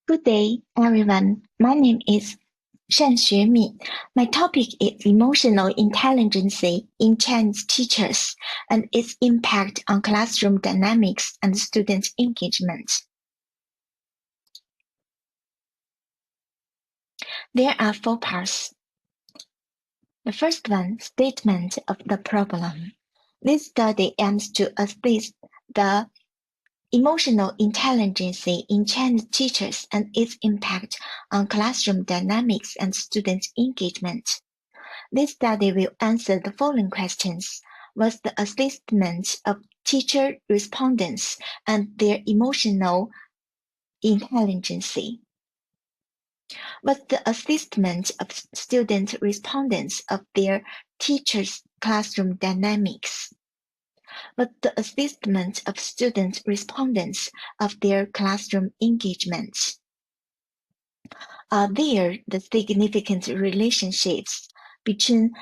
Good day, everyone. My name is Shan Xuemin. My topic is emotional intelligence in Chinese teachers and its impact on classroom dynamics and student engagement. There are four parts. The first one, statement of the problem. This study aims to assess the emotional intelligence in Chinese teachers and its impact on classroom dynamics and student engagement. This study will answer the following questions. What's the assessment of teacher respondents and their emotional intelligence? What's the assessment of student respondents of their teachers' classroom dynamics? What's the assessment of student respondents of their classroom engagement? Are there the significant relationships between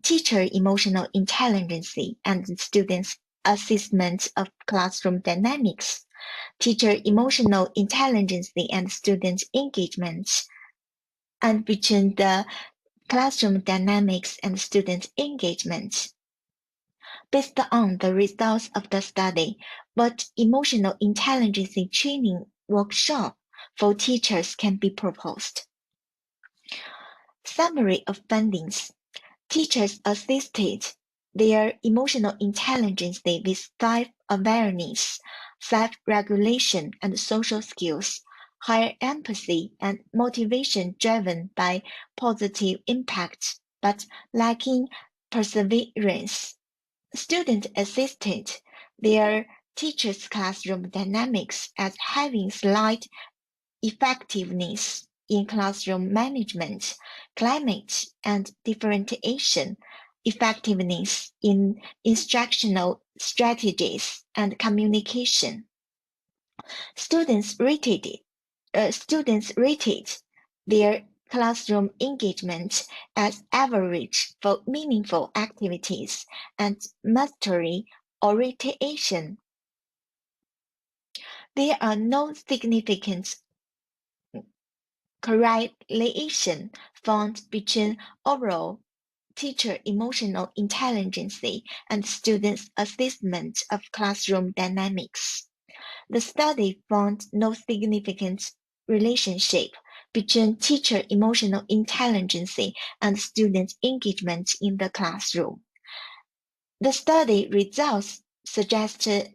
teacher emotional intelligence and students' assessment of classroom dynamics, teacher emotional intelligence and student engagement, and between the classroom dynamics and student engagement? Based on the results of the study, what emotional intelligence training workshop for teachers can be proposed? Summary of findings. Teachers assisted their emotional intelligence with self-awareness, self-regulation, and social skills, higher empathy and motivation driven by positive impact, but lacking perseverance. Students assisted their teachers' classroom dynamics as having slight effectiveness in classroom management, climate and differentiation, effectiveness in instructional strategies and communication. Students rated their classroom engagement as average for meaningful activities and mastery orientation. There are no significant correlation found between overall teacher emotional intelligence and students' assessment of classroom dynamics. The study found no significant relationship between teacher emotional intelligence and student engagement in the classroom. The study results suggested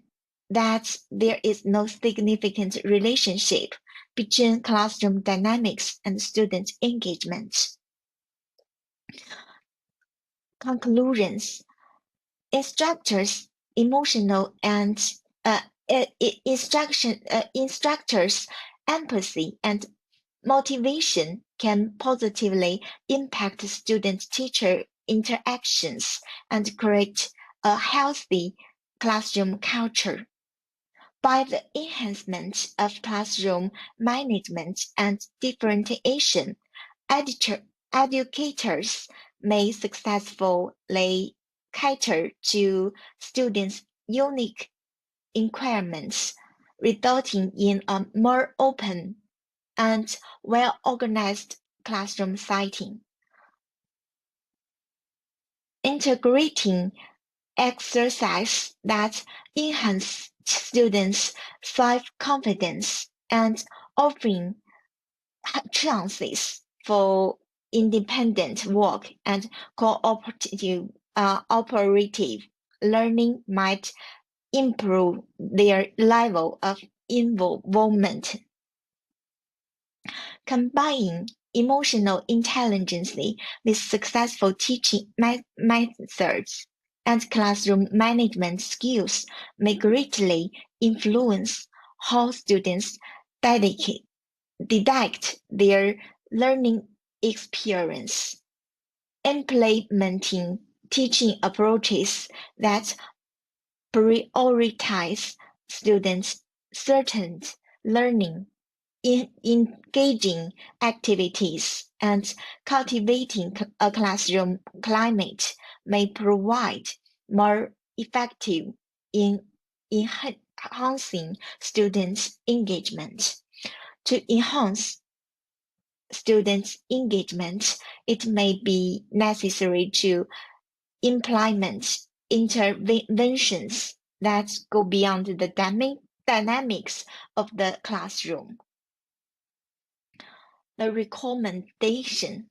that there is no significant relationship between classroom dynamics and student engagement. Conclusions. Instructors' emotional and instructors' empathy and motivation can positively impact student-teacher interactions and create a healthy classroom culture. By the enhancement of classroom management and differentiation, educators may successfully cater to students' unique requirements, resulting in a more open and well-organized classroom setting. Integrating exercise that enhance students' self-confidence and offering chances for independent work and operative learning might improve their level of involvement. Combining emotional intelligence with successful teaching methods and classroom management skills may greatly influence how students deduct their learning experience. Implementing teaching approaches that prioritize students' certain learning, engaging activities, and cultivating a classroom climate may provide more effective in enhancing students' engagement. To enhance students' engagement, it may be necessary to implement interventions that go beyond the dynamics of the classroom. The recommendation: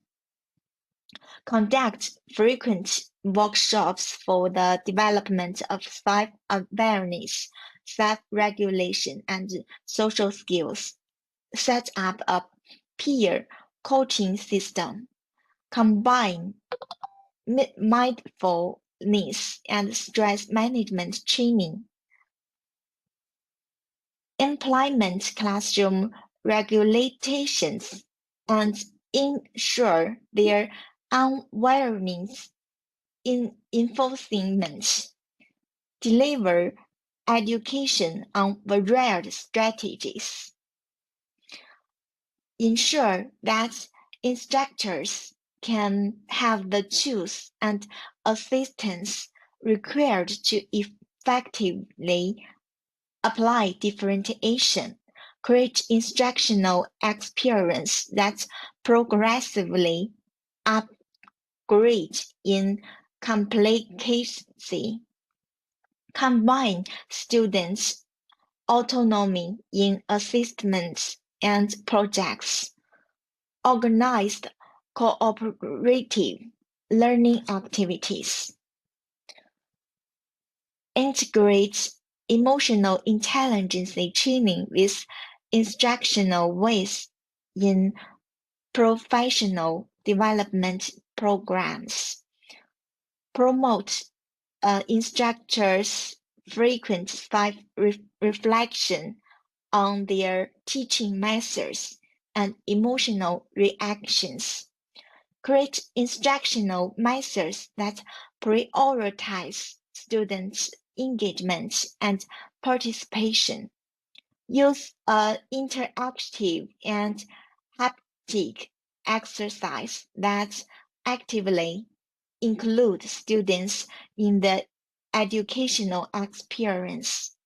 conduct frequent workshops for the development of self-awareness, self-regulation, and social skills. Set up a peer coaching system. Combine mindfulness and stress management training. Implement classroom regulations and ensure their unwavering enforcement. Deliver education on varied strategies. Ensure that instructors can have the tools and assistance required to effectively apply differentiation. Create instructional experience that progressively upgrade in complicacy. Combine students' autonomy in assessments and projects. Organized cooperative learning activities. Integrate emotional intelligence training with instructional ways in professional development programs. Promote instructors' frequent self-reflection on their teaching methods and emotional reactions. Create instructional methods that prioritize students' engagement and participation. Use interactive and haptic exercise that actively include students in the educational experience.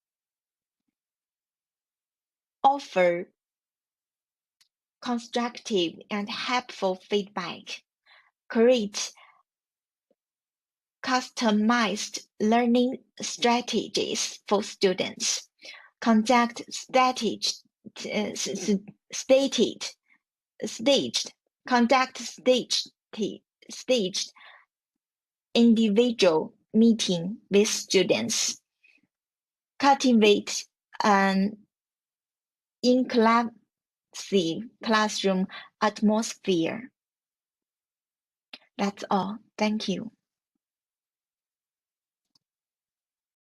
Offer constructive and helpful feedback. Create customized learning strategies for students. Conduct staged individual meeting with students. Cultivate an inclusive classroom atmosphere. That's all. Thank you.